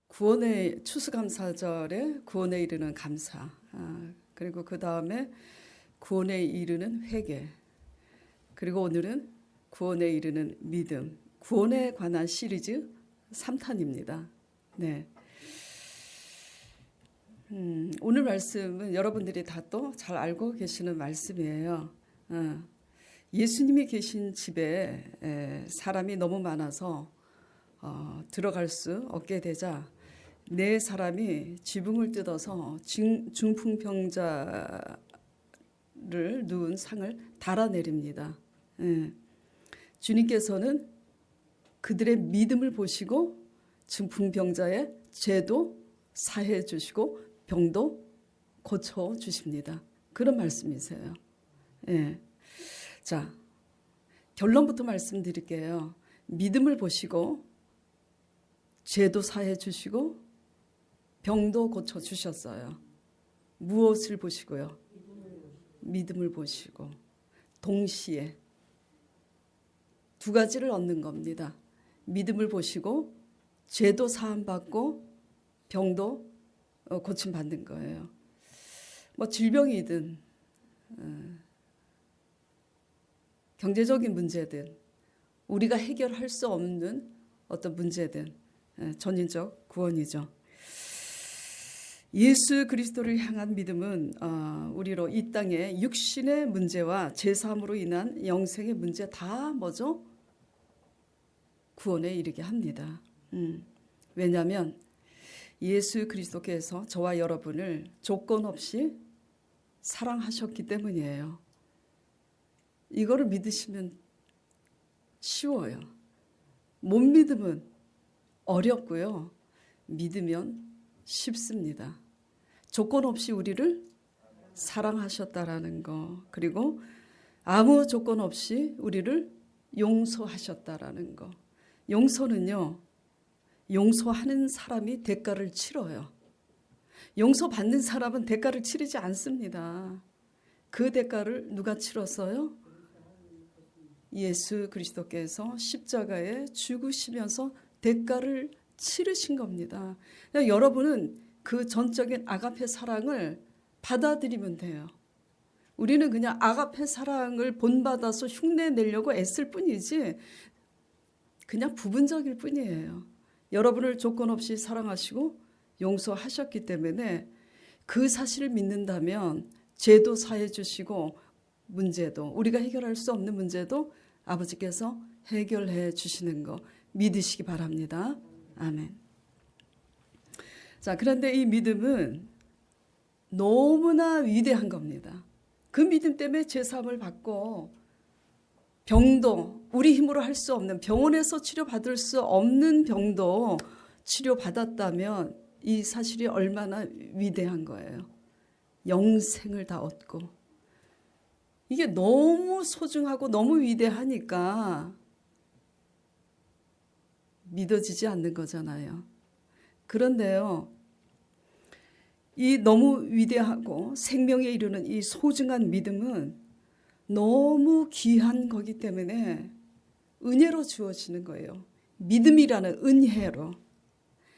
구원의 추수감사절에 구원에 이르는 감사, 그리고 그 다음에 구원에 이르는 회개, 그리고 오늘은 구원에 이르는 믿음, 구원에 관한 시리즈 3탄입니다. 네. 오늘 말씀은 여러분들이 다 또 잘 알고 계시는 말씀이에요. 예수님이 계신 집에 사람이 너무 많아서 들어갈 수 없게 되자 네 사람이 지붕을 뜯어서 중풍병자를 누운 상을 달아내립니다. 주님께서는 그들의 믿음을 보시고 중풍병자의 죄도 사해 주시고 병도 고쳐 주십니다. 그런 말씀이세요. 자, 결론부터 말씀드릴게요. 믿음을 보시고 죄도 사해 주시고 병도 고쳐 주셨어요. 무엇을 보시고요? 믿음을 보시고 동시에 두 가지를 얻는 겁니다. 믿음을 보시고 죄도 사함받고 병도 고침받는 거예요. 뭐 질병이든 경제적인 문제든 우리가 해결할 수 없는 어떤 문제든 전인적 구원이죠. 예수 그리스도를 향한 믿음은 우리로 이 땅의 육신의 문제와 제사함으로 인한 영생의 문제 다 뭐죠? 구원에 이르게 합니다. 왜냐하면 예수 그리스도께서 저와 여러분을 조건 없이 사랑하셨기 때문이에요. 이거를 믿으시면 쉬워요. 못 믿으면 어렵고요. 믿으면 쉽습니다. 조건 없이 우리를 사랑하셨다라는 거, 그리고 아무 조건 없이 우리를 용서하셨다라는 거. 용서는요, 용서하는 사람이 대가를 치러요. 용서받는 사람은 대가를 치르지 않습니다. 그 대가를 누가 치렀어요? 예수 그리스도께서 십자가에 죽으시면서 대가를 치르신 겁니다. 여러분은 그 전적인 아가페 사랑을 받아들이면 돼요. 우리는 그냥 아가페 사랑을 본받아서 흉내 내려고 애쓸 뿐이지 그냥 부분적일 뿐이에요. 여러분을 조건 없이 사랑하시고 용서하셨기 때문에 그 사실을 믿는다면 죄도 사해 주시고 문제도 우리가 해결할 수 없는 문제도 아버지께서 해결해 주시는 거 믿으시기 바랍니다. 아멘. 자, 그런데 이 믿음은 너무나 위대한 겁니다. 그 믿음 때문에 죄사함을 받고 병도 우리 힘으로 할 수 없는 병원에서 치료받을 수 없는 병도 치료받았다면 이 사실이 얼마나 위대한 거예요. 영생을 다 얻고 이게 너무 소중하고 너무 위대하니까 믿어지지 않는 거잖아요. 그런데요, 이 너무 위대하고 생명에 이르는 이 소중한 믿음은 너무 귀한 거기 때문에 은혜로 주어지는 거예요. 믿음이라는 은혜로.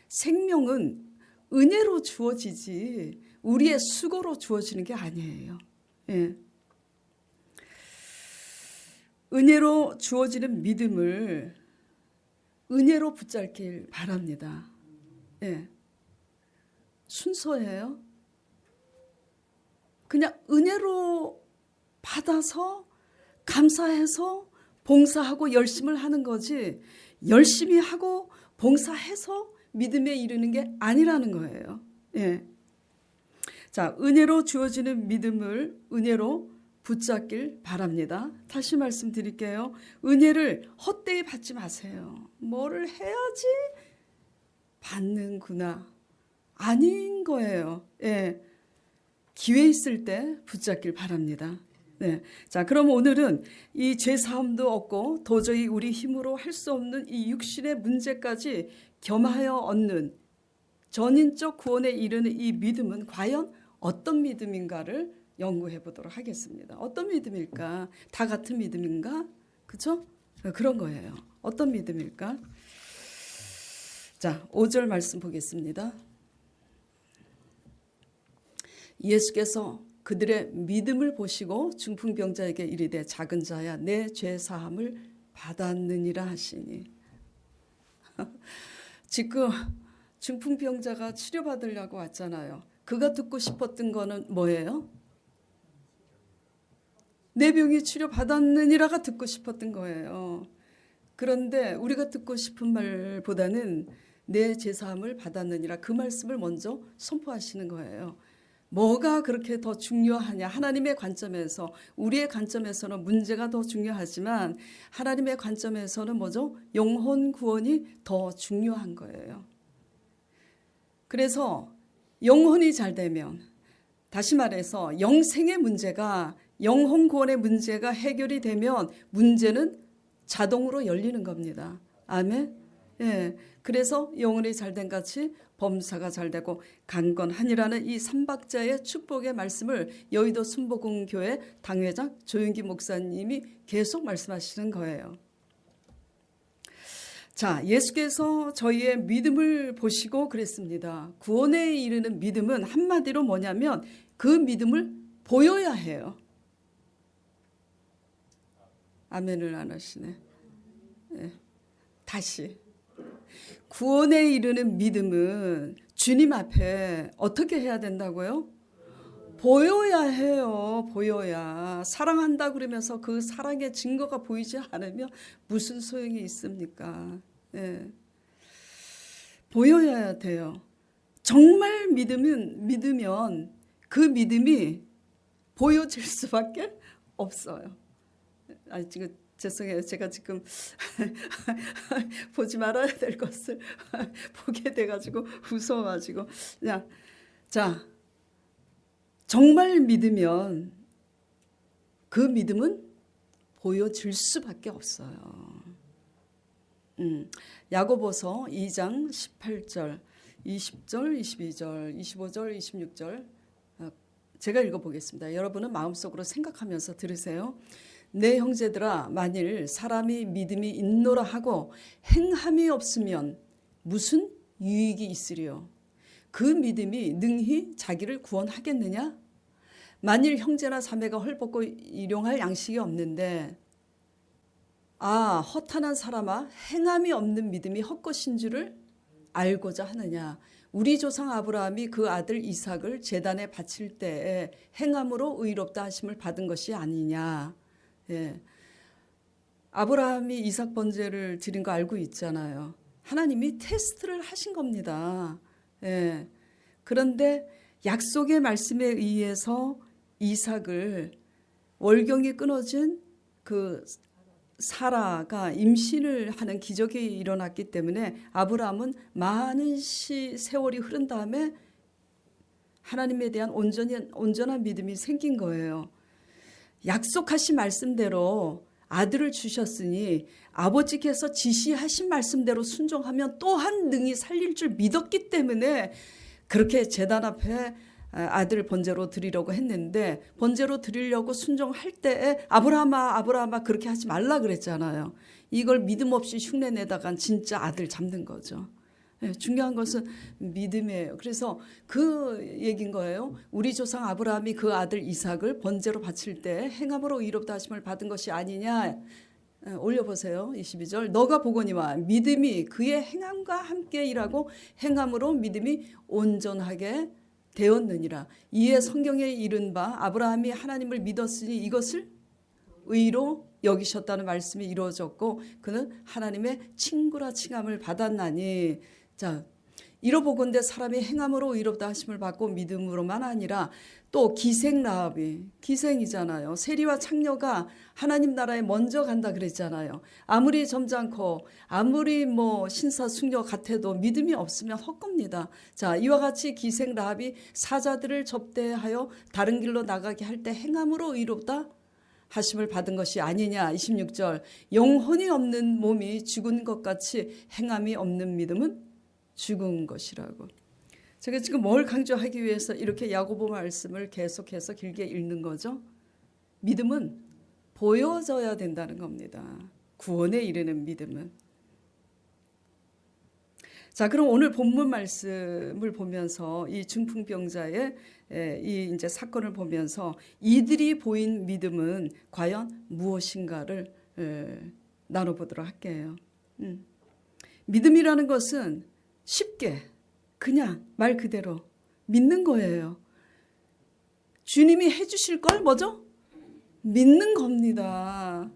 생명은 은혜로 주어지지 우리의 수고로 주어지는 게 아니에요. 은혜로 주어지는 믿음을 은혜로 붙잡길 바랍니다. 순서예요. 그냥 은혜로 받아서 감사해서 봉사하고 열심을 하는 거지 열심히 하고 봉사해서 믿음에 이르는 게 아니라는 거예요. 자, 은혜로 주어지는 믿음을 은혜로 붙잡길 바랍니다. 다시 말씀드릴게요. 은혜를 헛되이 받지 마세요. 뭐를 해야지 받는구나. 아닌 거예요. 기회 있을 때 붙잡길 바랍니다. 자, 그럼 오늘은 이 죄사함도 없고 도저히 우리 힘으로 할 수 없는 이 육신의 문제까지 겸하여 얻는 전인적 구원에 이르는 이 믿음은 과연 어떤 믿음인가를 연구해 보도록 하겠습니다. 어떤 믿음일까? 다 같은 믿음인가? 그렇죠? 그런 거예요. 어떤 믿음일까? 자, 5절 말씀 보겠습니다. 예수께서 그들의 믿음을 보시고 중풍병자에게 이르되 작은 자야 내 죄 사함을 받았느니라 하시니. 지금 중풍병자가 치료받으려고 왔잖아요. 그가 듣고 싶었던 거는 뭐예요? 내 병이 치료받았느니라가 듣고 싶었던 거예요. 그런데 우리가 듣고 싶은 말보다는 내 제사함을 받았느니라 그 말씀을 먼저 선포하시는 거예요. 뭐가 그렇게 더 중요하냐? 하나님의 관점에서, 우리의 관점에서는 문제가 더 중요하지만 하나님의 관점에서는 뭐죠? 영혼 구원이 더 중요한 거예요. 그래서 영혼이 잘 되면, 다시 말해서 영생의 문제가, 영혼 구원의 문제가 해결이 되면 문제는 자동으로 열리는 겁니다. 아멘. 예. 그래서 영혼이 잘된 같이 범사가 잘되고 강건하니라는 이 삼박자의 축복의 말씀을 여의도 순복음교회 당회장 조윤기 목사님이 계속 말씀하시는 거예요. 자, 예수께서 저희의 믿음을 보시고 그랬습니다. 구원에 이르는 믿음은 한마디로 뭐냐면 그 믿음을 보여야 해요. 아멘을 안 하시네. 네. 다시. 구원에 이르는 믿음은 주님 앞에 어떻게 해야 된다고요? 보여야 해요. 보여야. 사랑한다 그러면서 그 사랑의 증거가 보이지 않으면 무슨 소용이 있습니까? 네. 보여야 돼요. 정말 믿으면 그 믿음이 보여질 수밖에 없어요. 지금 죄송해요. 제가 지금 보지 말아야 될 것을 보게 돼가지고 무서워가지고. 자, 정말 믿으면 그 믿음은 보여질 수밖에 없어요. 야고보서 2장 18절, 20절, 22절, 25절, 26절 제가 읽어보겠습니다. 여러분은 마음속으로 생각하면서 들으세요. 내 형제들아 만일 사람이 믿음이 있노라 하고 행함이 없으면 무슨 유익이 있으리요? 그 믿음이 능히 자기를 구원하겠느냐? 만일 형제나 자매가 헐벗고 일용할 양식이 없는데 허탄한 사람아 행함이 없는 믿음이 헛것인 줄을 알고자 하느냐? 우리 조상 아브라함이 그 아들 이삭을 제단에 바칠 때에 행함으로 의롭다 하심을 받은 것이 아니냐? 예. 아브라함이 이삭 번제를 드린 거 알고 있잖아요. 하나님이 테스트를 하신 겁니다. 예. 그런데 약속의 말씀에 의해서 이삭을 월경이 끊어진 그 사라가 임신을 하는 기적이 일어났기 때문에 아브라함은 많은 세월이 흐른 다음에 하나님에 대한 온전한 믿음이 생긴 거예요. 약속하신 말씀대로 아들을 주셨으니 아버지께서 지시하신 말씀대로 순종하면 또한 능히 살릴 줄 믿었기 때문에 그렇게 제단 앞에 아들 번제로 드리려고 했는데 번제로 드리려고 순종할 때에 아브라함아 그렇게 하지 말라 그랬잖아요. 이걸 믿음 없이 흉내 내다간 진짜 아들 잡는 거죠. 중요한 것은 믿음이에요. 그래서 그 얘기인 거예요. 우리 조상 아브라함이 그 아들 이삭을 번제로 바칠 때 행함으로 의롭다 하심을 받은 것이 아니냐. 올려보세요. 22절. 너가 보거니와 믿음이 그의 행함과 함께 일하고 행함으로 믿음이 온전하게 되었느니라. 이에 성경에 이른 바 아브라함이 하나님을 믿었으니 이것을 의로 여기셨다는 말씀이 이루어졌고 그는 하나님의 친구라 칭함을 받았나니. 자, 이로보건대 사람이 행함으로 의롭다 하심을 받고 믿음으로만 아니라 또 기생 라합이 기생이잖아요. 세리와 창녀가 하나님 나라에 먼저 간다 그랬잖아요. 아무리 점잖고 아무리 신사숙녀 같아도 믿음이 없으면 헛겁니다. 자, 이와 같이 기생 라합이 사자들을 접대하여 다른 길로 나가게 할 때 행함으로 의롭다 하심을 받은 것이 아니냐. 26절. 영혼이 없는 몸이 죽은 것 같이 행함이 없는 믿음은 죽은 것이라고. 제가 지금 뭘 강조하기 위해서 이렇게 야고보 말씀을 계속해서 길게 읽는 거죠? 믿음은 보여져야 된다는 겁니다. 구원에 이르는 믿음은. 자, 그럼 오늘 본문 말씀을 보면서 이 중풍병자의 이 이제 사건을 보면서 이들이 보인 믿음은 과연 무엇인가를 나눠보도록 할게요. 믿음이라는 것은 쉽게 그냥 말 그대로 믿는 거예요. 주님이 해주실 걸 뭐죠? 믿는 겁니다.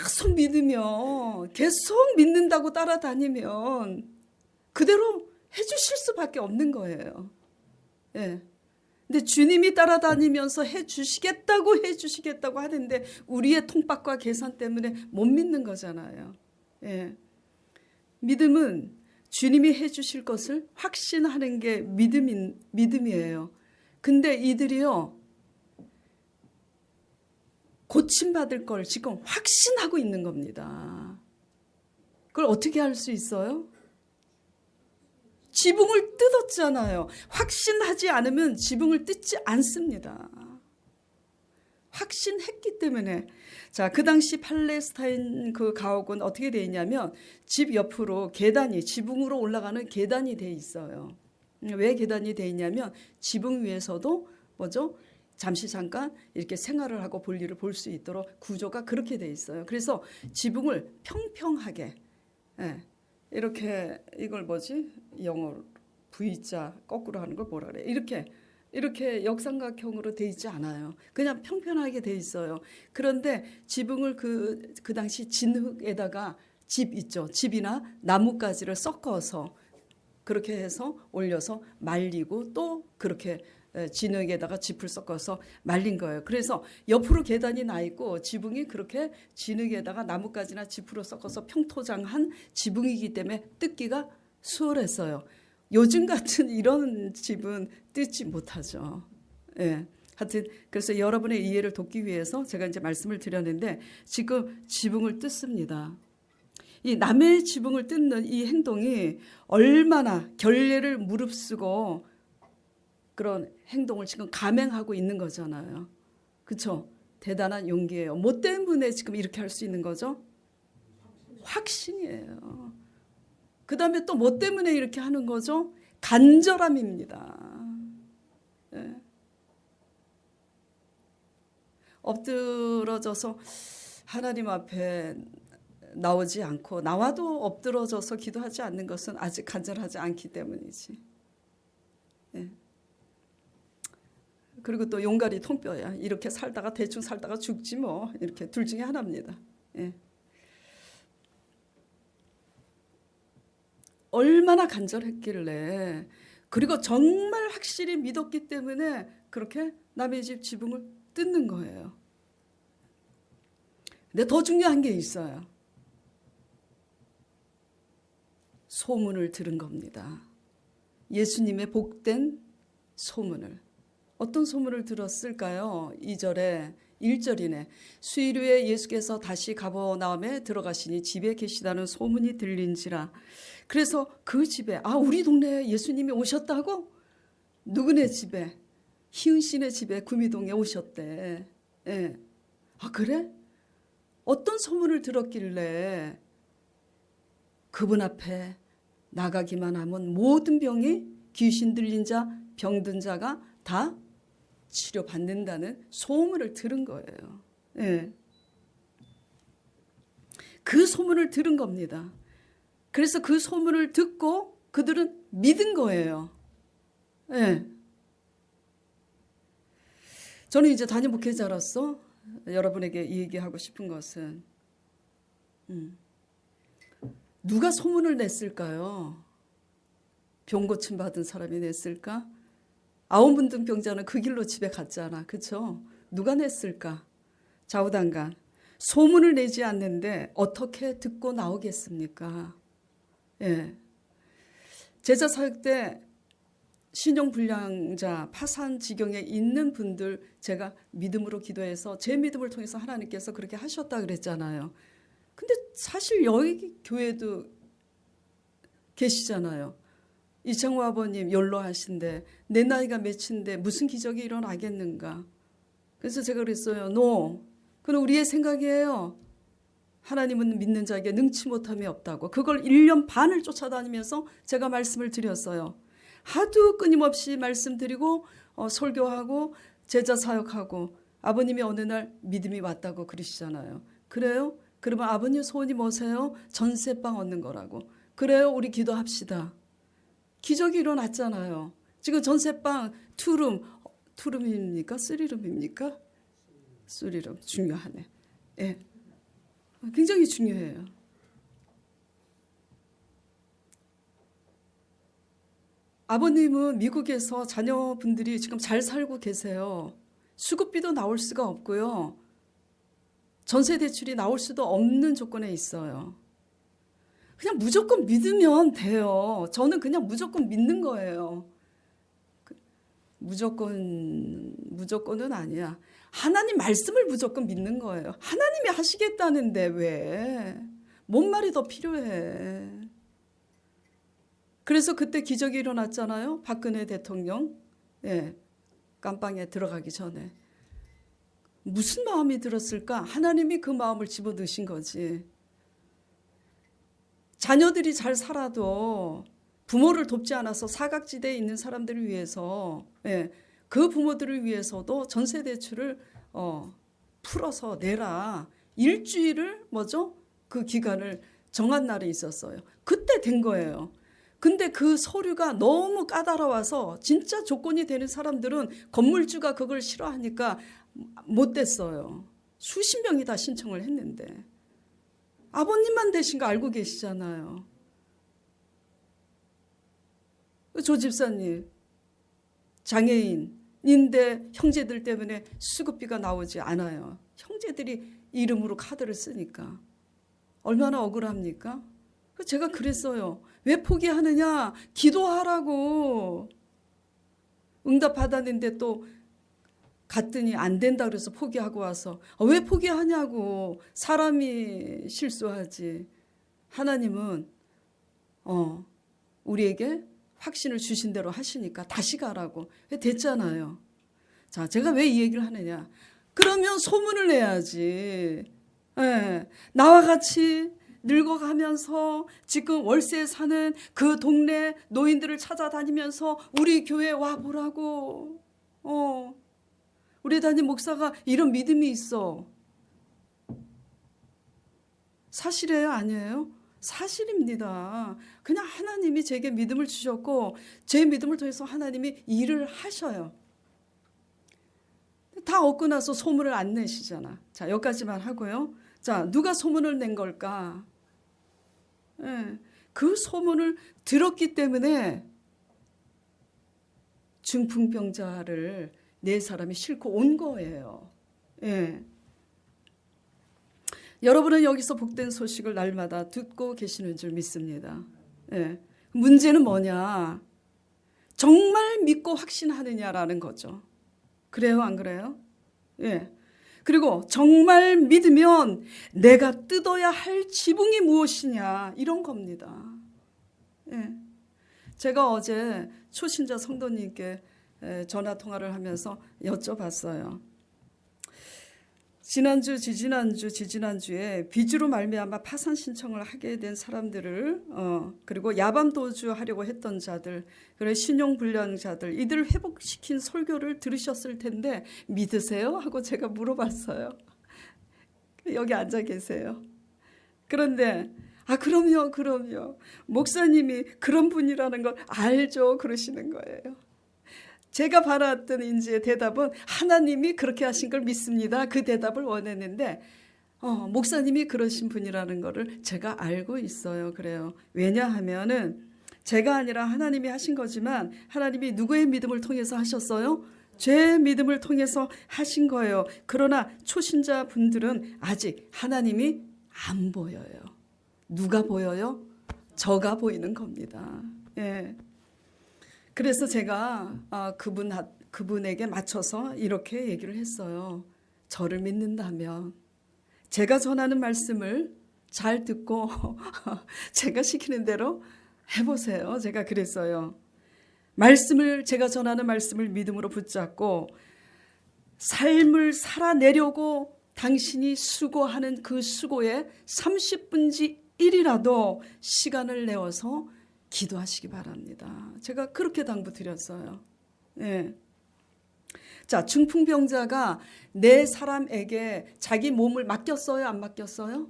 계속 믿으면, 계속 믿는다고 따라다니면 그대로 해주실 수밖에 없는 거예요. 예. 근데 주님이 따라다니면서 해주시겠다고 하는데 우리의 통박과 계산 때문에 못 믿는 거잖아요. 예. 믿음은 주님이 해주실 것을 확신하는 게 믿음이에요. 근데 이들이요, 고침받을 걸 지금 확신하고 있는 겁니다. 그걸 어떻게 할 수 있어요? 지붕을 뜯었잖아요. 확신하지 않으면 지붕을 뜯지 않습니다. 확신했기 때문에. 자, 그 당시 팔레스타인 그 가옥은 어떻게 되어 있냐면 집 옆으로 계단이, 지붕으로 올라가는 계단이 되어 있어요. 왜 계단이 되어 있냐면 지붕 위에서도 뭐죠? 잠깐 이렇게 생활을 하고 볼일을 볼 수 있도록 구조가 그렇게 되어 있어요. 그래서 지붕을 평평하게, 이렇게, 이걸 뭐지? 영어로 V자 거꾸로 하는 걸 뭐라 그래? 이렇게 역삼각형으로 돼 있지 않아요. 그냥 평평하게 돼 있어요. 그런데 지붕을 그 당시 진흙에다가 집 있죠. 집이나 나뭇가지를 섞어서 그렇게 해서 올려서 말리고 또 그렇게 진흙에다가 짚을 섞어서 말린 거예요. 그래서 옆으로 계단이 나 있고 지붕이 그렇게 진흙에다가 나뭇가지나 짚으로 섞어서 평토장한 지붕이기 때문에 뜯기가 수월했어요. 요즘 같은 이런 집은 뜯지 못하죠. 예. 하여튼 그래서 여러분의 이해를 돕기 위해서 제가 이제 말씀을 드렸는데 지금 지붕을 뜯습니다. 이 남의 지붕을 뜯는 이 행동이 얼마나 결례를 무릅쓰고 그런 행동을 지금 감행하고 있는 거잖아요. 그렇죠? 대단한 용기예요. 뭐 때문에 지금 이렇게 할 수 있는 거죠? 확신이에요. 그 다음에 또 뭐 때문에 이렇게 하는 거죠? 간절함입니다. 네. 엎드러져서 하나님 앞에 나오지 않고 나와도 엎드러져서 기도하지 않는 것은 아직 간절하지 않기 때문이지. 네. 그리고 또 용가리 통뼈야. 이렇게 살다가 대충 살다가 죽지 뭐. 이렇게 둘 중에 하나입니다. 예. 얼마나 간절했길래, 그리고 정말 확실히 믿었기 때문에 그렇게 남의 집 지붕을 뜯는 거예요. 근데 더 중요한 게 있어요. 소문을 들은 겁니다. 예수님의 복된 소문을. 어떤 소문을 들었을까요? 2절에 1절이네. 수일 후에 예수께서 다시 가버나움에 들어가시니 집에 계시다는 소문이 들린지라. 그래서 그 집에, 우리 동네에 예수님이 오셨다고? 누구네 집에? 희은 씨네 집에 구미동에 오셨대. 예. 그래? 어떤 소문을 들었길래 그분 앞에 나가기만 하면 모든 병이, 귀신 들린 자, 병든 자가 다 치료받는다는 소문을 들은 거예요. 예. 그 소문을 들은 겁니다. 그래서 그 소문을 듣고 그들은 믿은 거예요. 예. 저는 이제 담임 목회자로서 여러분에게 얘기하고 싶은 것은 누가 소문을 냈을까요? 병 고침 받은 사람이 냈을까? 아우문둥병자는 그 길로 집에 갔잖아. 그렇죠? 누가 냈을까? 좌우당간. 소문을 내지 않는데 어떻게 듣고 나오겠습니까? 예. 제자 사역 때 신용불량자, 파산 지경에 있는 분들 제가 믿음으로 기도해서 제 믿음을 통해서 하나님께서 그렇게 하셨다 그랬잖아요. 근데 사실 여기 교회도 계시잖아요. 이창호 아버님 연로하신데 내 나이가 몇인데 무슨 기적이 일어나겠는가. 그래서 제가 그랬어요. 그건 우리의 생각이에요. 하나님은 믿는 자에게 능치 못함이 없다고. 그걸 1년 반을 쫓아다니면서 제가 말씀을 드렸어요. 하도 끊임없이 말씀드리고 설교하고 제자 사역하고 아버님이 어느 날 믿음이 왔다고 그러시잖아요. 그래요? 그러면 아버님 소원이 뭐세요? 전세방 얻는 거라고. 그래요? 우리 기도합시다. 기적이 일어났잖아요. 지금 전세방 투룸입니까? 쓰리룸입니까? 쓰리룸 중요하네. 예, 굉장히 중요해요. 아버님은 미국에서 자녀분들이 지금 잘 살고 계세요. 수급비도 나올 수가 없고요. 전세 대출이 나올 수도 없는 조건에 있어요. 그냥 무조건 믿으면 돼요. 저는 그냥 무조건 믿는 거예요. 무조건은 아니야. 하나님 말씀을 무조건 믿는 거예요. 하나님이 하시겠다는데 왜? 뭔 말이 더 필요해? 그래서 그때 기적이 일어났잖아요. 박근혜 대통령. 예, 깜빵에 들어가기 전에. 무슨 마음이 들었을까? 하나님이 그 마음을 집어넣으신 거지. 자녀들이 잘 살아도 부모를 돕지 않아서 사각지대에 있는 사람들을 위해서, 예, 그 부모들을 위해서도 전세 대출을 풀어서 내라. 일주일을 그 기간을 정한 날이 있었어요. 그때 된 거예요. 근데 그 서류가 너무 까다로워서 진짜 조건이 되는 사람들은 건물주가 그걸 싫어하니까 못 됐어요. 수십 명이 다 신청을 했는데 아버님만 되신 거 알고 계시잖아요. 조 집사님 장애인인데 형제들 때문에 수급비가 나오지 않아요. 형제들이 이름으로 카드를 쓰니까 얼마나 억울합니까? 제가 그랬어요. 왜 포기하느냐? 기도하라고. 응답 받았는데 또 갔더니 안 된다 그래서 포기하고 와서 왜 포기하냐고. 사람이 실수하지. 하나님은 우리에게 확신을 주신 대로 하시니까 다시 가라고 됐잖아요. 자, 제가 왜 이 얘기를 하느냐? 그러면 소문을 내야지. 예, 나와 같이 늙어가면서 지금 월세에 사는 그 동네 노인들을 찾아다니면서 우리 교회에 와보라고. 우리 담임 목사가 이런 믿음이 있어. 사실이에요? 아니에요? 사실입니다. 그냥 하나님이 제게 믿음을 주셨고 제 믿음을 통해서 하나님이 일을 하셔요. 다 얻고 나서 소문을 안 내시잖아. 자, 여기까지만 하고요. 자, 누가 소문을 낸 걸까? 예, 그 소문을 들었기 때문에 중풍병자를 네 사람이 싣고 온 거예요. 예. 여러분은 여기서 복된 소식을 날마다 듣고 계시는 줄 믿습니다. 예. 문제는 뭐냐? 정말 믿고 확신하느냐라는 거죠. 그래요, 안 그래요? 예. 그리고 정말 믿으면 내가 뜯어야 할 지붕이 무엇이냐 이런 겁니다. 예. 제가 어제 초신자 성도님께 전화 통화를 하면서 여쭤봤어요. 지난주, 지지난주에 빚으로 말미암아 파산 신청을 하게 된 사람들을 그리고 야밤 도주하려고 했던 자들, 그리고 신용불량자들 이들을 회복시킨 설교를 들으셨을 텐데 믿으세요? 하고 제가 물어봤어요. 여기 앉아 계세요. 그런데 그럼요. 목사님이 그런 분이라는 걸 알죠. 그러시는 거예요. 제가 바라왔던 인지의 대답은 하나님이 그렇게 하신 걸 믿습니다. 그 대답을 원했는데 목사님이 그러신 분이라는 거를 제가 알고 있어요. 그래요. 왜냐하면은 제가 아니라 하나님이 하신 거지만 하나님이 누구의 믿음을 통해서 하셨어요? 제 믿음을 통해서 하신 거예요. 그러나 초신자 분들은 아직 하나님이 안 보여요. 누가 보여요? 저가 보이는 겁니다. 예. 그래서 제가 그분에게 맞춰서 이렇게 얘기를 했어요. 저를 믿는다면 제가 전하는 말씀을 잘 듣고 제가 시키는 대로 해보세요. 제가 그랬어요. 제가 전하는 말씀을 믿음으로 붙잡고 삶을 살아내려고 당신이 수고하는 그 수고의 30분지 1이라도 시간을 내어서 기도하시기 바랍니다. 제가 그렇게 당부드렸어요. 예. 자, 중풍병자가 네 사람에게 자기 몸을 맡겼어요? 안 맡겼어요?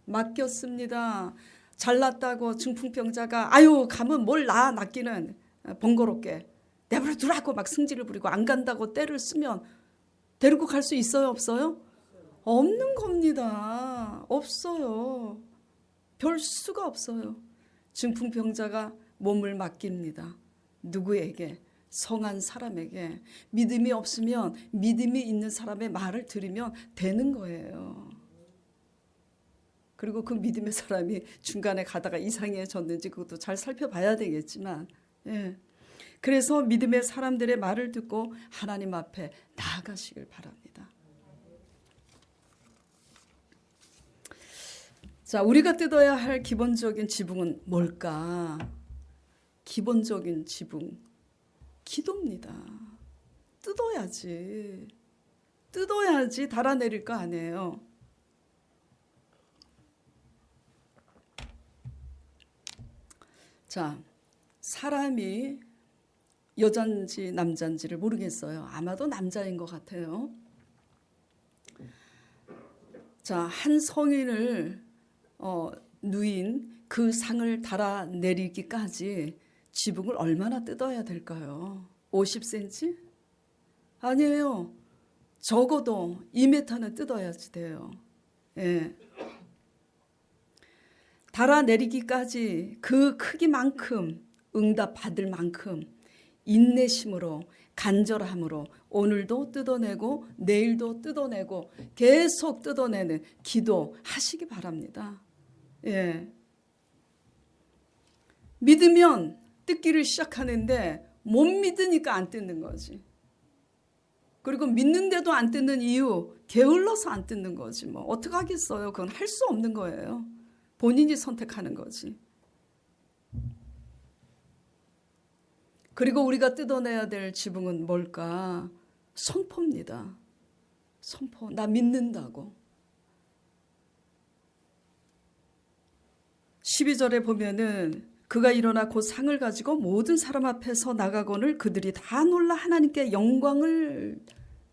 맡겼습니다. 잘났다고 중풍병자가 아유 가면 뭘 낫기는 번거롭게 내버려 두라고 막 승질을 부리고 안 간다고 떼를 쓰면 데리고 갈 수 있어요? 없어요? 없는 겁니다. 없어요. 별 수가 없어요. 중풍병자가 몸을 맡깁니다. 누구에게? 성한 사람에게. 믿음이 없으면 믿음이 있는 사람의 말을 들으면 되는 거예요. 그리고 그 믿음의 사람이 중간에 가다가 이상해졌는지 그것도 잘 살펴봐야 되겠지만, 예. 그래서 믿음의 사람들의 말을 듣고 하나님 앞에 나아가시길 바랍니다. 자, 우리가 뜯어야 할 기본적인 지붕은 뭘까? 기본적인 지붕, 기도입니다. 뜯어야지 달아내릴 거 아니에요. 자, 사람이 여잔지 남잔지를 모르겠어요. 아마도 남자인 것 같아요. 자, 한 성인을 누인 그 상을 달아내리기까지 지붕을 얼마나 뜯어야 될까요? 50cm? 아니에요. 적어도 2m는 뜯어야지 돼요. 예. 달아내리기까지 그 크기만큼 응답 받을 만큼 인내심으로 간절함으로 오늘도 뜯어내고 내일도 뜯어내고 계속 뜯어내는 기도 하시기 바랍니다. 예. 믿으면 뜯기를 시작하는데 못 믿으니까 안 뜯는 거지. 그리고 믿는데도 안 뜯는 이유 게을러서 안 뜯는 거지. 뭐 어떻게 하겠어요. 그건 할 수 없는 거예요. 본인이 선택하는 거지. 그리고 우리가 뜯어내야 될 지붕은 뭘까? 선포입니다. 선포. 나 믿는다고. 12절에 보면은 그가 일어나 곧 상을 가지고 모든 사람 앞에서 나가거늘 그들이 다 놀라 하나님께 영광을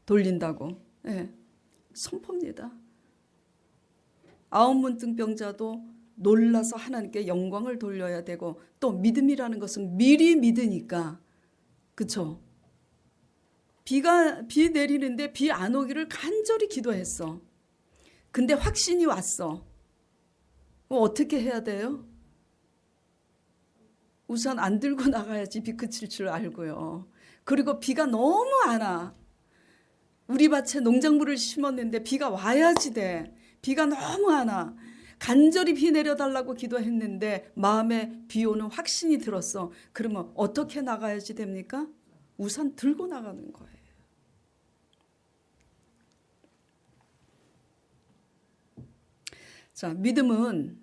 돌린다고. 네. 선포입니다. 아홉문둥병자도 놀라서 하나님께 영광을 돌려야 되고 또 믿음이라는 것은 미리 믿으니까 그쵸? 비 내리는데 비 안 오기를 간절히 기도했어. 근데 확신이 왔어. 어떻게 해야 돼요? 우산 안 들고 나가야지 비 그칠 줄 알고요. 그리고 비가 너무 안 와. 우리 밭에 농작물을 심었는데 비가 와야지 돼. 비가 너무 안 와. 간절히 비 내려달라고 기도했는데 마음에 비 오는 확신이 들었어. 그러면 어떻게 나가야지 됩니까? 우산 들고 나가는 거예요. 자, 믿음은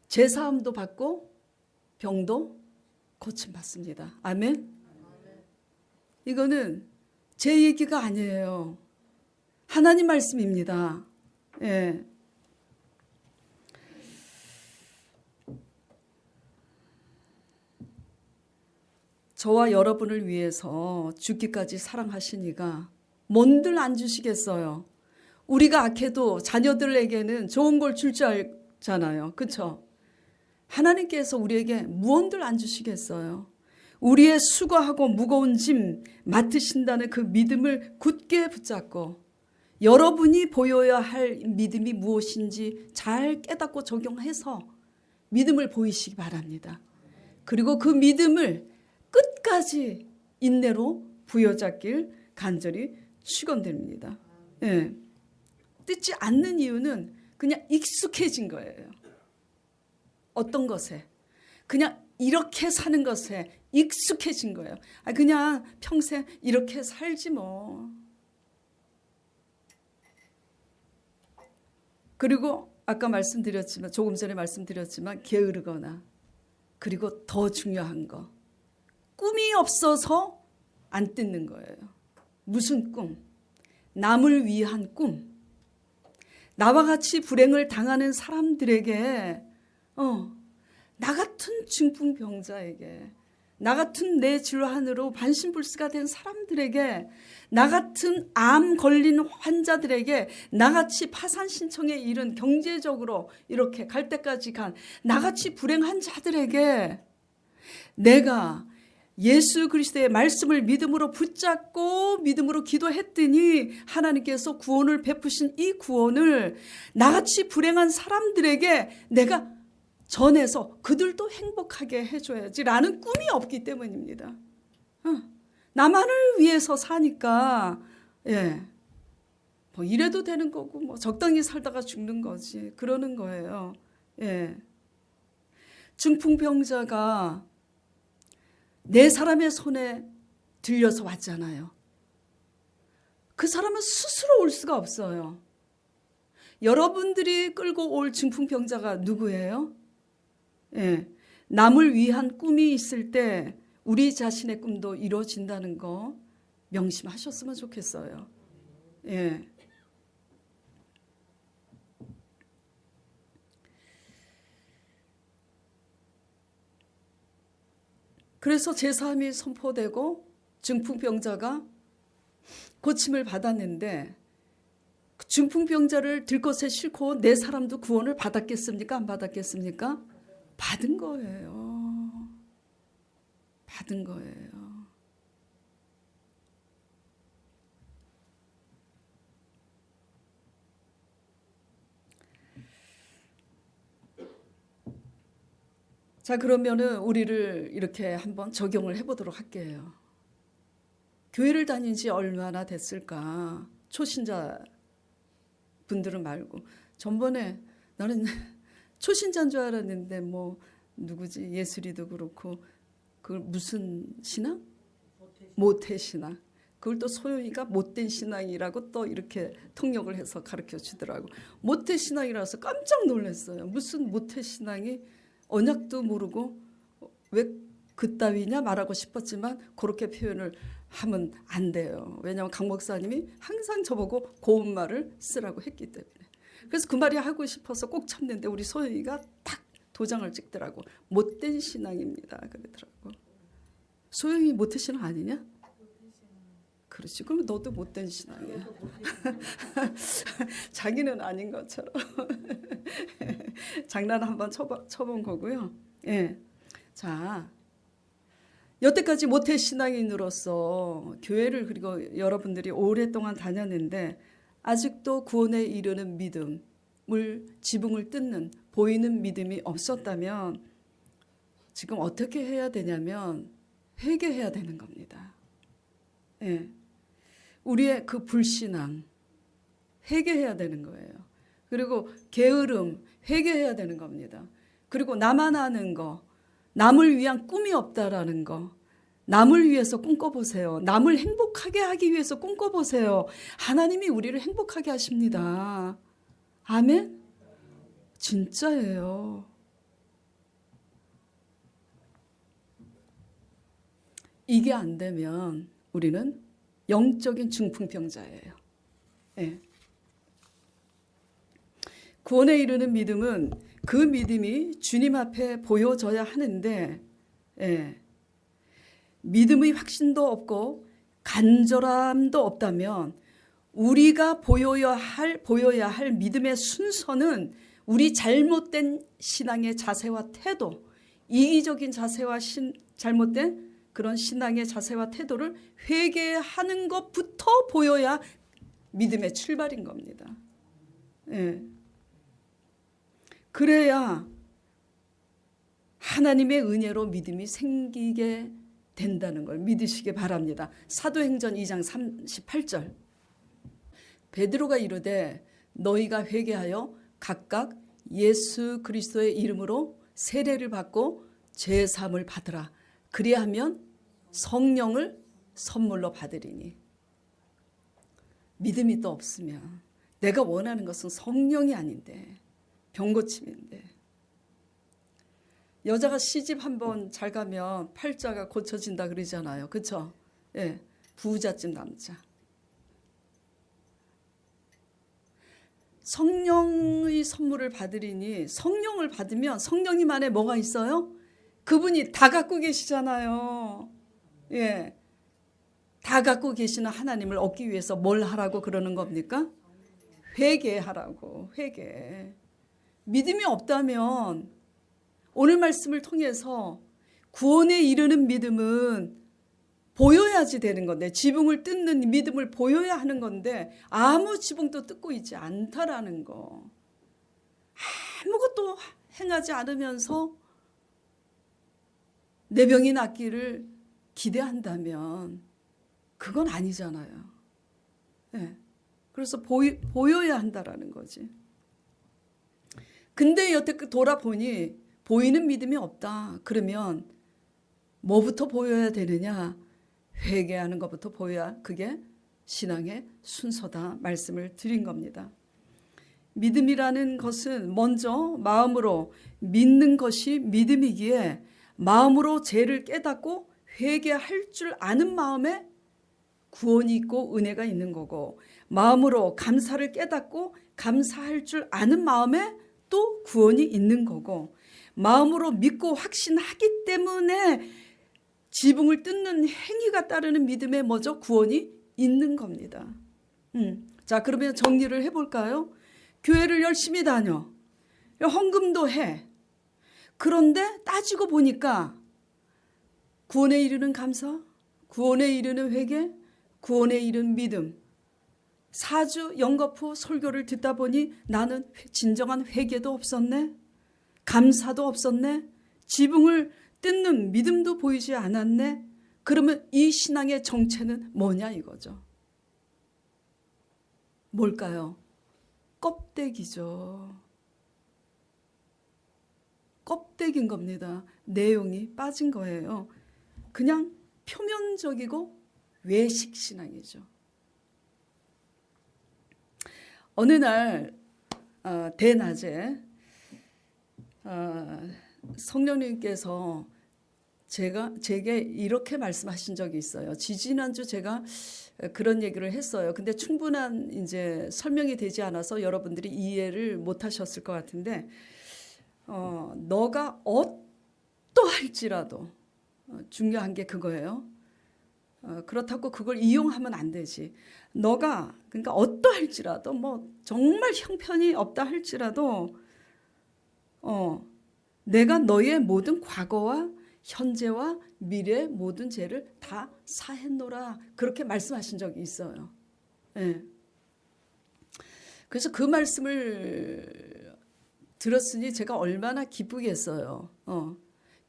제사함도 받고 병도 고침받습니다. 아멘? 이거는 제 얘기가 아니에요. 하나님 말씀입니다. 예. 저와 여러분을 위해서 죽기까지 사랑하시니까 뭔들 안 주시겠어요. 우리가 악해도 자녀들에게는 좋은 걸 줄 줄 알잖아요. 그렇죠? 하나님께서 우리에게 무언들 안 주시겠어요. 우리의 수고하고 무거운 짐 맡으신다는 그 믿음을 굳게 붙잡고 여러분이 보여야 할 믿음이 무엇인지 잘 깨닫고 적용해서 믿음을 보이시기 바랍니다. 그리고 그 믿음을 끝까지 인내로 부여잡길 간절히 축원드립니다. 예. 뜯지 않는 이유는 그냥 익숙해진 거예요. 어떤 것에? 그냥 이렇게 사는 것에 익숙해진 거예요. 그냥 평생 이렇게 살지 뭐. 그리고 아까 말씀드렸지만 조금 전에 말씀드렸지만 게으르거나 그리고 더 중요한 거 꿈이 없어서 안 뜯는 거예요. 무슨 꿈? 남을 위한 꿈. 나와 같이 불행을 당하는 사람들에게, 나 같은 중풍병자에게, 나 같은 내 질환으로 반신불수가 된 사람들에게, 나 같은 암 걸린 환자들에게, 나같이 파산 신청에 이른 경제적으로 이렇게 갈 때까지 간 나같이 불행한 자들에게 내가 예수 그리스도의 말씀을 믿음으로 붙잡고 믿음으로 기도했더니 하나님께서 구원을 베푸신 이 구원을 나같이 불행한 사람들에게 내가 전해서 그들도 행복하게 해줘야지라는 꿈이 없기 때문입니다. 나만을 위해서 사니까 뭐 이래도 되는 거고 뭐 적당히 살다가 죽는 거지 그러는 거예요. 중풍병자가 네 사람의 손에 들려서 왔잖아요. 그 사람은 스스로 올 수가 없어요. 여러분들이 끌고 올 중풍병자가 누구예요? 남을 위한 꿈이 있을 때 우리 자신의 꿈도 이루어진다는 거 명심하셨으면 좋겠어요. 그래서 제3이 선포되고 중풍병자가 고침을 받았는데 중풍병자를 들것에 싣고 네 사람도 구원을 받았겠습니까? 안 받았겠습니까? 받은 거예요. 받은 거예요. 자, 그러면은 우리를 이렇게 한번 적용을 해보도록 할게요. 교회를 다닌 지 얼마나 됐을까? 초신자 분들은 말고. 전번에 나는 초신자인 줄 알았는데 뭐 누구지? 예술이도 그렇고 그걸 무슨 신앙? 모태신앙. 그걸 또 소영이가 못된 신앙이라고 또 이렇게 통역을 해서 가르쳐 주더라고. 모태신앙이라서 깜짝 놀랐어요. 무슨 모태신앙이 언약도 모르고 왜 그따위냐 말하고 싶었지만 그렇게 표현을 하면 안 돼요. 왜냐하면 강 목사님이 항상 저보고 고운 말을 쓰라고 했기 때문에. 그래서 그 말이 하고 싶어서 꼭 참는데 우리 소영이가 딱 도장을 찍더라고. 못된 신앙입니다. 그러더라고. 소영이 못된 신앙 아니냐? 그렇지. 그럼 너도 못된 신앙이야. 자기는 아닌 것처럼. 장난 한번 쳐본 거고요. 자, 여태까지 모태 신앙인으로서 교회를 그리고 여러분들이 오랫동안 다녔는데 아직도 구원에 이르는 믿음을 지붕을 뜯는 보이는 믿음이 없었다면 지금 어떻게 해야 되냐면 회개해야 되는 겁니다. 우리의 그 불신앙 회개해야 되는 거예요. 그리고 게으름 회개해야 되는 겁니다. 그리고 나만 아는 거, 남을 위한 꿈이 없다라는 거, 남을 위해서 꿈꿔보세요. 남을 행복하게 하기 위해서 꿈꿔보세요. 하나님이 우리를 행복하게 하십니다. 아멘? 진짜예요. 이게 안 되면 우리는 영적인 중풍병자예요. 구원에 이르는 믿음은 그 믿음이 주님 앞에 보여져야 하는데 믿음의 확신도 없고 간절함도 없다면 우리가 보여야 할 믿음의 순서는 우리 잘못된 신앙의 자세와 태도, 이기적인 자세와 잘못된 그런 신앙의 자세와 태도를 회개하는 것부터 보여야 믿음의 출발인 겁니다. 그래야 하나님의 은혜로 믿음이 생기게 된다는 걸 믿으시기 바랍니다. 사도행전 2장 38절 베드로가 이르되 너희가 회개하여 각각 예수 그리스도의 이름으로 세례를 받고 죄사함을 받으라. 그리하면 성령을 선물로 받으리니. 믿음이 또 없으면 내가 원하는 것은 성령이 아닌데 병고침인데. 여자가 시집 한번 잘 가면 팔자가 고쳐진다 그러잖아요. 그렇죠? 부자집 남자. 성령의 선물을 받으리니 성령을 받으면 성령님 안에 뭐가 있어요? 그분이 다 갖고 계시잖아요. 예, 다 갖고 계시는 하나님을 얻기 위해서 뭘 하라고 그러는 겁니까? 회개하라고. 회개. 믿음이 없다면 오늘 말씀을 통해서 구원에 이르는 믿음은 보여야지 되는 건데, 지붕을 뜯는 믿음을 보여야 하는 건데 아무 지붕도 뜯고 있지 않다라는 거. 아무것도 행하지 않으면서 내 병이 낫기를 기대한다면 그건 아니잖아요. 네. 그래서 보여야 한다라는 거지. 근데 여태 돌아보니 보이는 믿음이 없다. 그러면 뭐부터 보여야 되느냐? 회개하는 것부터 보여야 그게 신앙의 순서다 말씀을 드린 겁니다. 믿음이라는 것은 먼저 마음으로 믿는 것이 믿음이기에 마음으로 죄를 깨닫고 회개할 줄 아는 마음에 구원이 있고 은혜가 있는 거고, 마음으로 감사를 깨닫고 감사할 줄 아는 마음에 또 구원이 있는 거고, 마음으로 믿고 확신하기 때문에 지붕을 뜯는 행위가 따르는 믿음에 먼저 구원이 있는 겁니다. 자, 그러면 정리를 해볼까요? 교회를 열심히 다녀. 헌금도 해. 그런데 따지고 보니까 구원에 이르는 감사, 구원에 이르는 회개, 구원에 이르는 믿음. 4주 영겁 후 설교를 듣다 보니 나는 진정한 회개도 없었네. 감사도 없었네. 지붕을 뜯는 믿음도 보이지 않았네. 그러면 이 신앙의 정체는 뭐냐 이거죠. 뭘까요? 껍데기죠. 껍데기인 겁니다. 내용이 빠진 거예요. 그냥 표면적이고 외식 신앙이죠. 어느 날 대낮에 성령님께서 제게 이렇게 말씀하신 적이 있어요. 지지난주 제가 그런 얘기를 했어요. 근데 충분한 이제 설명이 되지 않아서 여러분들이 이해를 못 하셨을 것 같은데, 너가 어떠할지라도 중요한 게 그거예요. 그렇다고 그걸 이용하면 안 되지. 너가 그러니까 어떠할지라도 뭐 정말 형편이 없다 할지라도 내가 너의 모든 과거와 현재와 미래의 모든 죄를 다 사했노라 그렇게 말씀하신 적이 있어요. 네. 그래서 그 말씀을 들었으니 제가 얼마나 기쁘겠어요.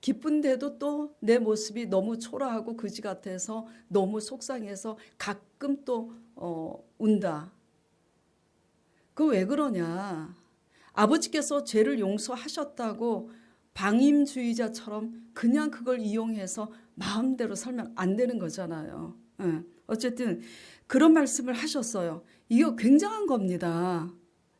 기쁜데도 또 내 모습이 너무 초라하고 그지 같아서 너무 속상해서 가끔 또 운다. 그 왜 그러냐? 아버지께서 죄를 용서하셨다고 방임주의자처럼 그냥 그걸 이용해서 마음대로 살면 안 되는 거잖아요. 어쨌든 그런 말씀을 하셨어요. 이거 굉장한 겁니다.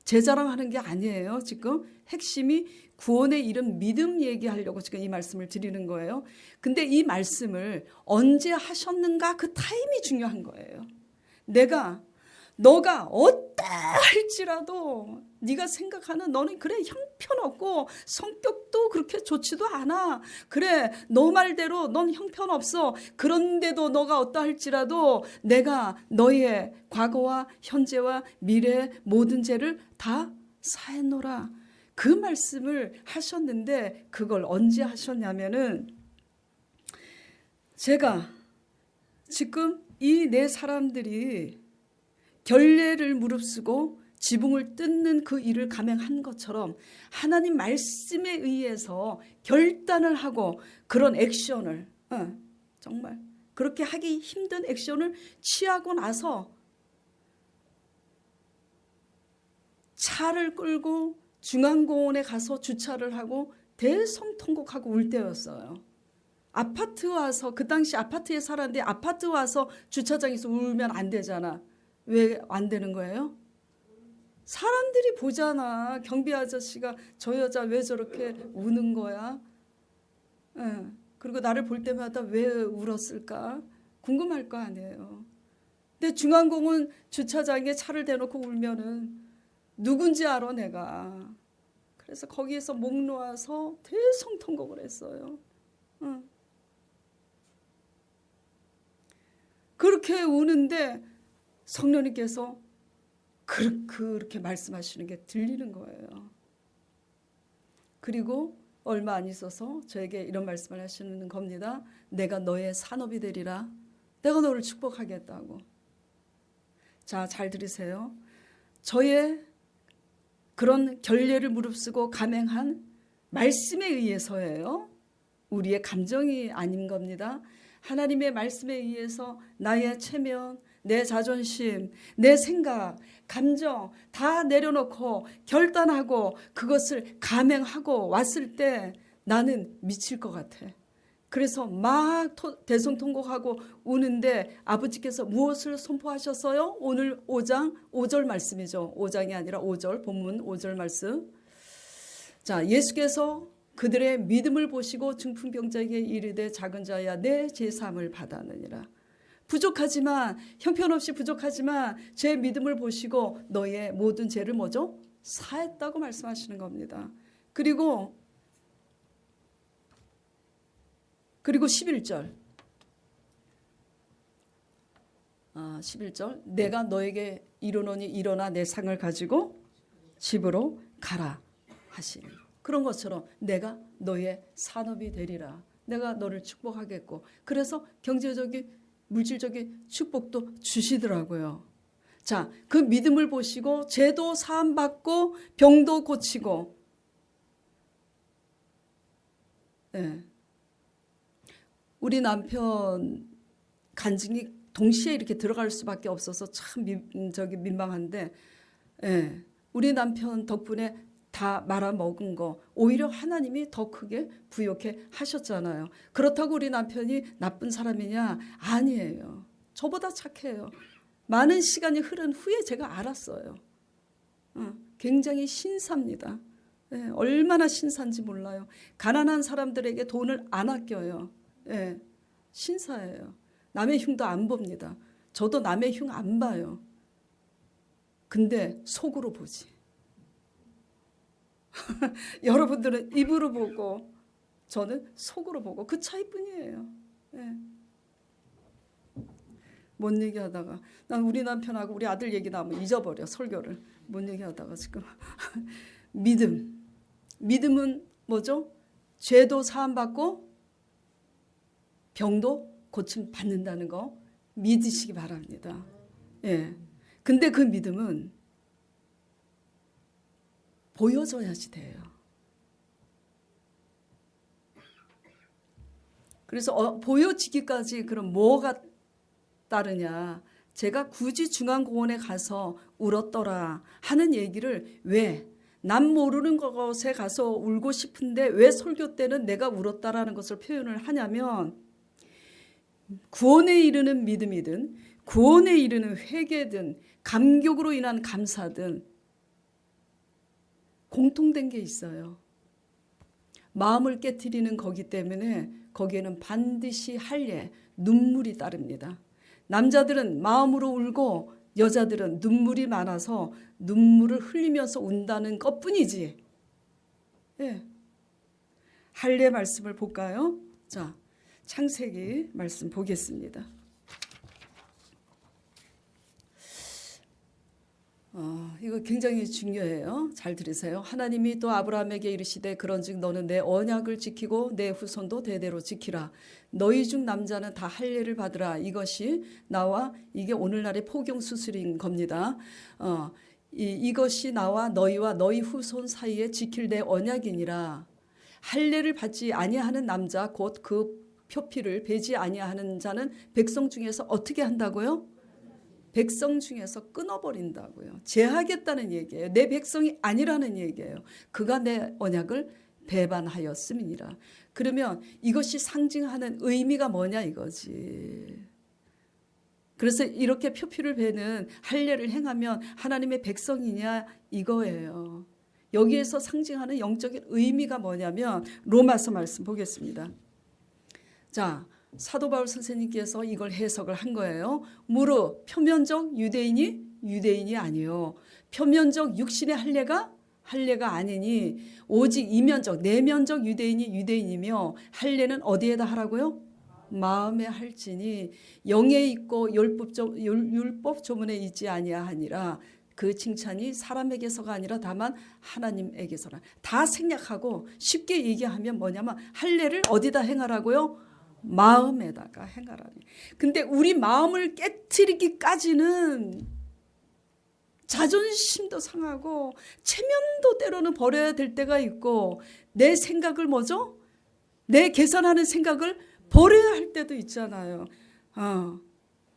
제 자랑하는 게 아니에요. 지금 핵심이 구원에 이른 믿음 얘기하려고 지금 이 말씀을 드리는 거예요. 근데 이 말씀을 언제 하셨는가 그 타임이 중요한 거예요. 너가 어떠 할지라도 네가 생각하는 너는 그래 형편없고 성격도 그렇게 좋지도 않아. 그래 너 말대로 넌 형편없어. 그런데도 너가 어떠 할지라도 내가 너의 과거와 현재와 미래의 모든 죄를 다 사했노라. 그 말씀을 하셨는데 그걸 언제 하셨냐면은 제가 지금 이 네 사람들이 결례를 무릅쓰고 지붕을 뜯는 그 일을 감행한 것처럼 하나님 말씀에 의해서 결단을 하고 그런 액션을 정말 그렇게 하기 힘든 액션을 취하고 나서 차를 끌고 중앙공원에 가서 주차를 하고 대성통곡하고 울 때였어요. 아파트 와서 그 당시 아파트에 살았는데 아파트 와서 주차장에서 울면 안 되잖아. 왜 안 되는 거예요? 사람들이 보잖아. 경비 아저씨가 저 여자 왜 저렇게 우는 거야? 그리고 나를 볼 때마다 왜 울었을까? 궁금할 거 아니에요. 근데 중앙공원 주차장에 차를 대놓고 울면은 누군지 알아 내가. 그래서 거기에서 목 놓아서 대성통곡을 했어요. 그렇게 우는데 성령님께서 그렇게 말씀하시는 게 들리는 거예요. 그리고 얼마 안 있어서 저에게 이런 말씀을 하시는 겁니다. 내가 너의 산업이 되리라. 내가 너를 축복하겠다고. 자, 잘 들으세요. 저의 그런 결례를 무릅쓰고 감행한 말씀에 의해서예요. 우리의 감정이 아닌 겁니다. 하나님의 말씀에 의해서 나의 체면, 내 자존심, 내 생각, 감정 다 내려놓고 결단하고 그것을 감행하고 왔을 때 나는 미칠 것 같아. 그래서 막 대성통곡하고 우는데 아버지께서 무엇을 선포하셨어요? 오늘 5장 5절 말씀이죠. 5장이 아니라 5절, 본문 5절 말씀. 자, 예수께서 그들의 믿음을 보시고 중풍병자에게 이르되 작은 자야 내 제사함을 받았느니라. 부족하지만 형편없이 부족하지만 제 믿음을 보시고 너의 모든 죄를 뭐죠? 사했다고 말씀하시는 겁니다. 그리고 11절 11절 내가 너에게 이르노니 일어나 내 상을 가지고 집으로 가라 하시니 그런 것처럼 내가 너의 산업이 되리라. 내가 너를 축복하겠고 그래서 경제적인 물질적인 축복도 주시더라고요. 자, 그 믿음을 보시고 죄도 사함받고 병도 고치고 네. 우리 남편 간증이 동시에 이렇게 들어갈 수밖에 없어서 참 민망한데 네. 우리 남편 덕분에 다 말아먹은 거 오히려 하나님이 더 크게 부욕해 하셨잖아요. 그렇다고 우리 남편이 나쁜 사람이냐? 아니에요. 저보다 착해요. 많은 시간이 흐른 후에 제가 알았어요. 굉장히 신사입니다. 네, 얼마나 신사인지 몰라요. 가난한 사람들에게 돈을 안 아껴요. 네, 신사예요. 남의 흉도 안 봅니다. 저도 남의 흉 안 봐요. 근데 속으로 보지. 여러분들은 입으로 보고 저는 속으로 보고 그 차이뿐이에요. 네. 뭔 얘기하다가 난 우리 남편하고 우리 아들 얘기 나오면 잊어버려 설교를. 뭔 얘기하다가 지금 믿음은 뭐죠? 죄도 사함받고 병도 고침 받는다는 거 믿으시기 바랍니다. 예. 근데 그 믿음은 보여줘야지 돼요. 그래서 보여지기까지 그럼 뭐가 따르냐. 제가 굳이 중앙공원에 가서 울었더라 하는 얘기를 왜? 남 모르는 곳에 가서 울고 싶은데 왜 설교 때는 내가 울었다라는 것을 표현을 하냐면 구원에 이르는 믿음이든 구원에 이르는 회개든 감격으로 인한 감사든 공통된 게 있어요. 마음을 깨트리는 거기 때문에 거기에는 반드시 할례, 눈물이 따릅니다. 남자들은 마음으로 울고 여자들은 눈물이 많아서 눈물을 흘리면서 운다는 것뿐이지. 예. 할례 말씀을 볼까요? 자, 창세기 말씀 보겠습니다. 이거 굉장히 중요해요. 잘 들으세요. 하나님이 또 아브라함에게 이르시되 그런즉 너는 내 언약을 지키고 내 후손도 대대로 지키라. 너희 중 남자는 다 할례를 받으라. 이것이 나와 이게 오늘날의 포경 수술인 겁니다. 이것이 나와 너희와 너희 후손 사이에 지킬 내 언약이니라. 할례를 받지 아니하는 남자 곧 그 표피를 베지 아니하는 자는 백성 중에서 어떻게 한다고요? 백성 중에서 끊어버린다고요. 제하겠다는 얘기예요. 내 백성이 아니라는 얘기예요. 그가 내 언약을 배반하였음이니라. 그러면 이것이 상징하는 의미가 뭐냐 이거지. 그래서 이렇게 표피를 베는 할례를 행하면 하나님의 백성이냐 이거예요. 여기에서 상징하는 영적인 의미가 뭐냐면 로마서 말씀 보겠습니다. 자, 사도 바울 선생님께서 이걸 해석을 한 거예요. 무릇 표면적 유대인이 아니요 표면적 육신의 할례가 아니니 오직 이면적 내면적 유대인이 유대인이며 할례는 어디에다 하라고요? 마음에 할지니 영에 있고 율법 조문에 있지 아니하니라. 그 칭찬이 사람에게서가 아니라 다만 하나님에게서라. 다 생략하고 쉽게 얘기하면 뭐냐면 할례를 어디다 행하라고요? 마음에다가 행하라니. 근데 우리 마음을 깨트리기까지는 자존심도 상하고 체면도 때로는 버려야 될 때가 있고 내 생각을 뭐죠? 내 계산하는 생각을 버려야 할 때도 있잖아요.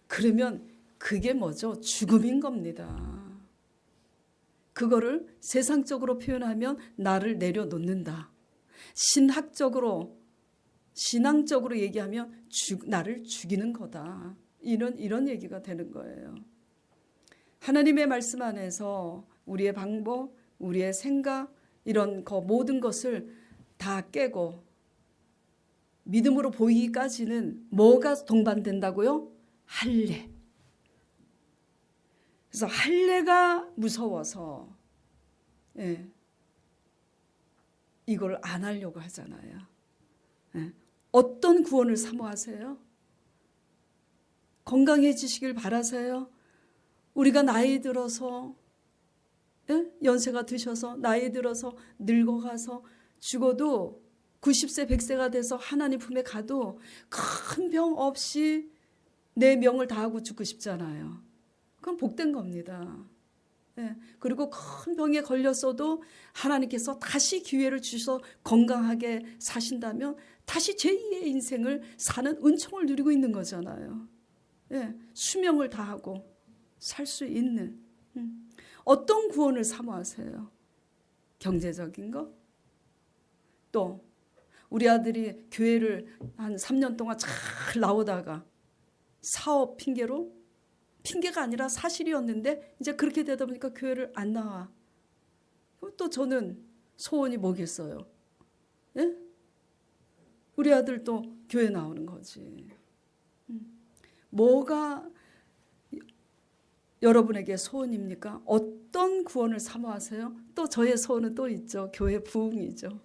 그러면 그게 뭐죠? 죽음인 겁니다. 그거를 세상적으로 표현하면 나를 내려놓는다. 신앙적으로 얘기하면 나를 죽이는 거다. 이런 얘기가 되는 거예요. 하나님의 말씀 안에서 우리의 방법, 우리의 생각 이런 모든 것을 다 깨고 믿음으로 보이기까지는 뭐가 동반된다고요? 할례. 그래서 할례가 무서워서 이걸 안 하려고 하잖아요. 어떤 구원을 사모하세요? 건강해지시길 바라세요? 우리가 나이 들어서 연세가 드셔서 나이 들어서 늙어가서 죽어도 90세 100세가 돼서 하나님 품에 가도 큰 병 없이 내 명을 다하고 죽고 싶잖아요. 그건 복된 겁니다. 그리고 큰 병에 걸렸어도 하나님께서 다시 기회를 주셔서 건강하게 사신다면 다시 제2의 인생을 사는 은총을 누리고 있는 거잖아요. 수명을 다하고 살 수 있는 어떤 구원을 사모하세요? 경제적인 거? 또 우리 아들이 교회를 한 3년 동안 잘 나오다가 사업 핑계가 아니라 사실이었는데 이제 그렇게 되다 보니까 교회를 안 나와. 또 저는 소원이 뭐겠어요? 우리 아들도 교회 나오는 거지. 뭐가 여러분에게 소원입니까? 어떤 구원을 사모하세요? 또 저의 소원은 또 있죠. 교회 부흥이죠.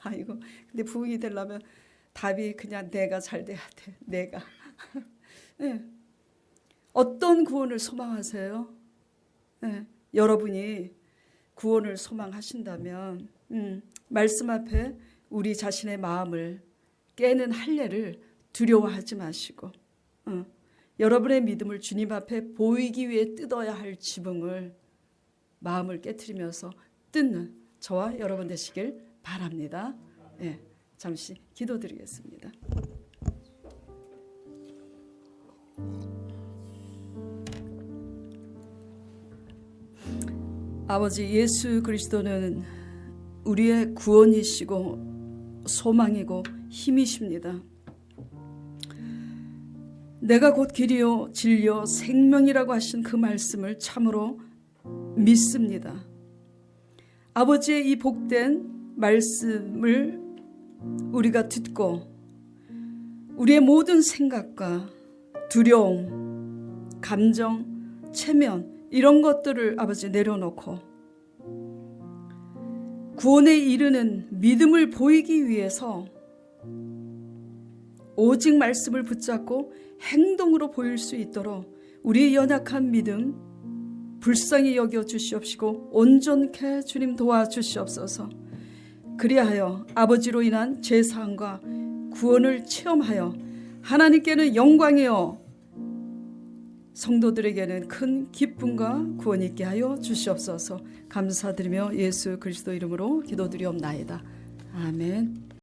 아이고, 근데 부흥이 되려면 답이 그냥 내가 잘 돼야 돼. 내가. 어떤 구원을 소망하세요? 여러분이 구원을 소망하신다면 말씀 앞에 우리 자신의 마음을 깨는 할례를 두려워하지 마시고 여러분의 믿음을 주님 앞에 보이기 위해 뜯어야 할 지붕을 마음을 깨트리면서 뜯는 저와 여러분 되시길 바랍니다. 잠시 기도드리겠습니다. 아버지 예수 그리스도는 우리의 구원이시고 소망이고 힘이십니다. 내가 곧 길이요 진리요 생명이라고 하신 그 말씀을 참으로 믿습니다. 아버지의 이 복된 말씀을 우리가 듣고 우리의 모든 생각과 두려움, 감정, 체면 이런 것들을 아버지 내려놓고 구원에 이르는 믿음을 보이기 위해서 오직 말씀을 붙잡고 행동으로 보일 수 있도록 우리의 연약한 믿음 불쌍히 여겨 주시옵시고 온전케 주님 도와주시옵소서. 그리하여 아버지로 인한 제사함과 구원을 체험하여 하나님께는 영광이요 성도들에게는 큰 기쁨과 구원이 있게 하여 주시옵소서. 감사드리며 예수 그리스도 이름으로 기도드리옵나이다. 아멘.